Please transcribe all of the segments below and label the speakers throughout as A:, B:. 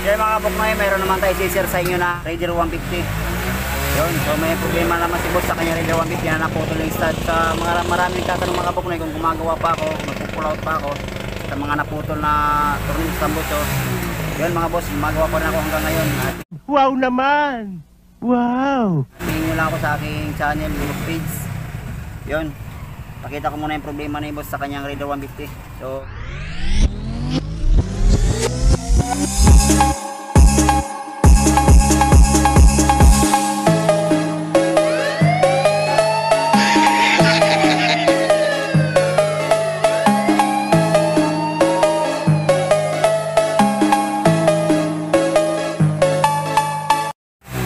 A: Kaya mga kabuknoy, mayroon naman tayo i-share sa inyo na Raider 150. Yun, so may problema naman si boss sa kanya Raider 150 na naputol yung stud. Sa mga maraming tatanong mga kabuknoy kung gumagawa pa ako, magpupull out pa ako sa mga naputol na turning stambot. So, yun mga boss, gumagawa pa rin ako hanggang ngayon. At
B: wow naman! Wow!
A: tingin nyo lang ako sa aking channel, YouTube page. Yun, pakita ko muna yung problema ni boss sa kanyang Raider 150. So,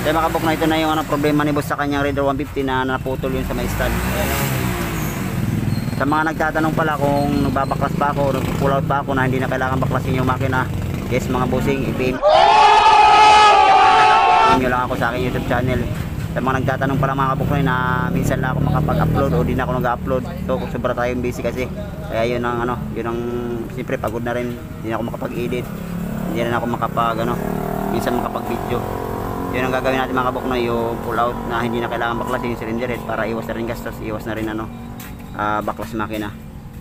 A: kaya makabok na ito na yung problema ni boss sa kanyang Raider 150 na naputol yun sa may stand. Sa mga nagtatanong pala kung nagbabaklas pa ako, nagpupull out pa ako na hindi na kailangan baklasin yung makina, yes mga bossing, i-PM nyo lang ako sa aking YouTube channel. Sa mga nagtatanong pala mga kabuknoy na minsan lang ako makapag-upload o di na ako nag-upload, so kung sobra tayong busy kasi, kaya yun ang yun ang siyempre pagod na rin, hindi na ako makapag-edit, hindi na ako minsan makapag-video. Yun ang gagawin natin mga kabuknoy, yung pull out na hindi na kailangan baklasin yung cylinder head para iwas na rin gastos, iwas na rin baklas makina.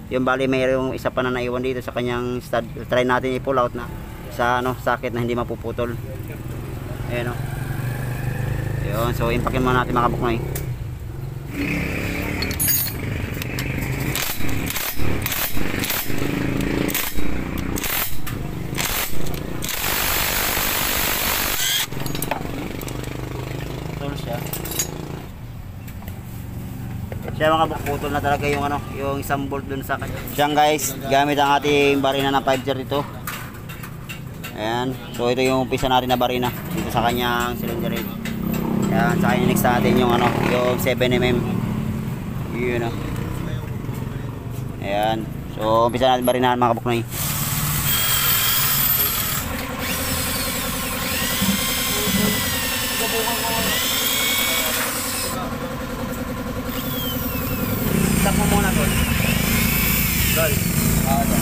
A: Yung bali mayroong isa pa na naiwan dito sa kanyang stud, try natin i-pull out na sa socket na hindi mapuputol. Ayan o. Yun, so impakin muna natin mga kabuknoy. Siya mga putol na talaga yung yung isang bolt dun sa kanya. Diyan guys, gamit ang ating barina na 5 dito. Ayan, so ito yung umpisa natin na barina dito sa kanyang cylinder head. Ayan, sa kanya next natin yung yung 7mm. Yun o. Ayan, so umpisa natin barinahan mga kabuknoy. Stop mo muna tol. Tol. Tol.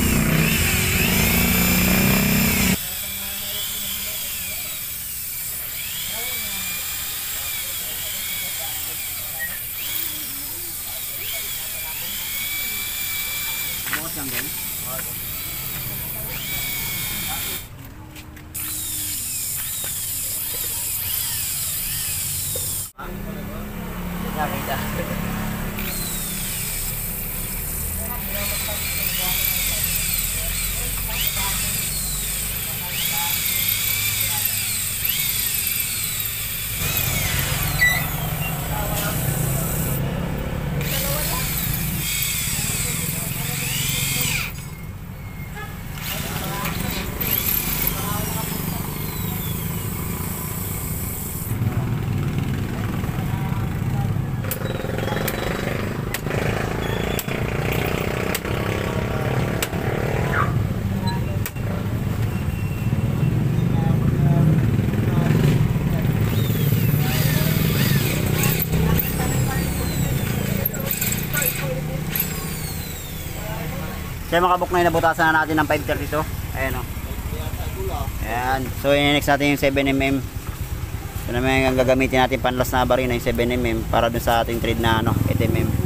A: Bukas lang din. Nakita. Kaya mga kabuknoy, nabutasan na natin ng 532. Ayan o. Ayan. So next natin yung 7mm. So naman ang gagamitin natin panlas na barina yung 7mm para dun sa ating trade na 8mm.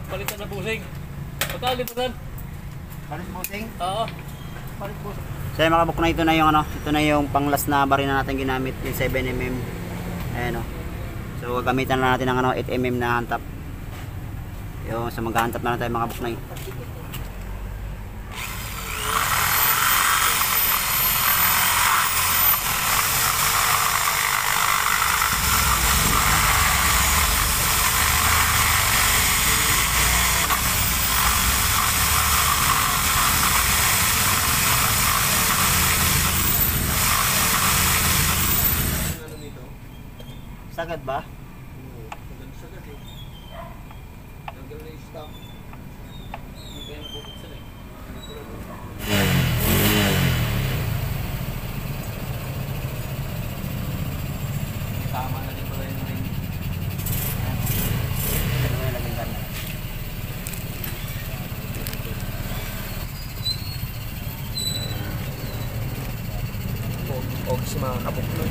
C: Balitan na busing. Pagka liputan.
A: Palit busing?
C: Oo.
A: Palit busing. So yung mga kabuknoy, ito na yung ano, ito na yung panglas na baril na natin ginamit, yung 7mm. Ayan o. So gamitan na natin ng ano, 8mm na hantap. Yung so maghahantap na tayo mga kabuknoy. Sagad ba?
C: Sagad eh. Tanggal na yung stock. Hindi pa yan nabubuksan eh. Tama na din pala yung ring.
A: Ito na yung lagyan ka na.
C: Og si mga kabukloy.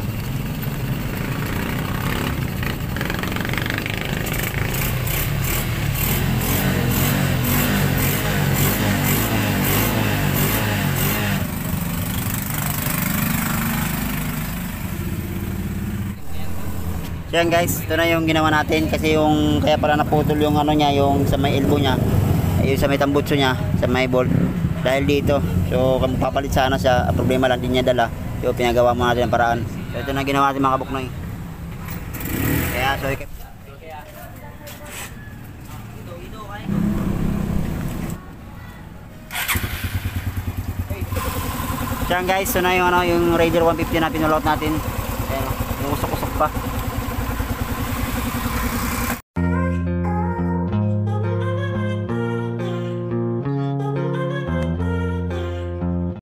A: So yan guys, ito na yung ginawa natin kasi yung kaya pala naputol yung ano niya, yung sa may elbow niya, yung sa may tambutso niya, sa may bolt dahil dito. So kung papalit sana siya, problema lang din niya dala. So pinagawa mo natin ang paraan. So ito na ginawa natin mga kabuknoy. Kaya so So yan guys, so na yung ano, yung Raider 150 na pinulot natin. Ayan, yung usok-usok pa.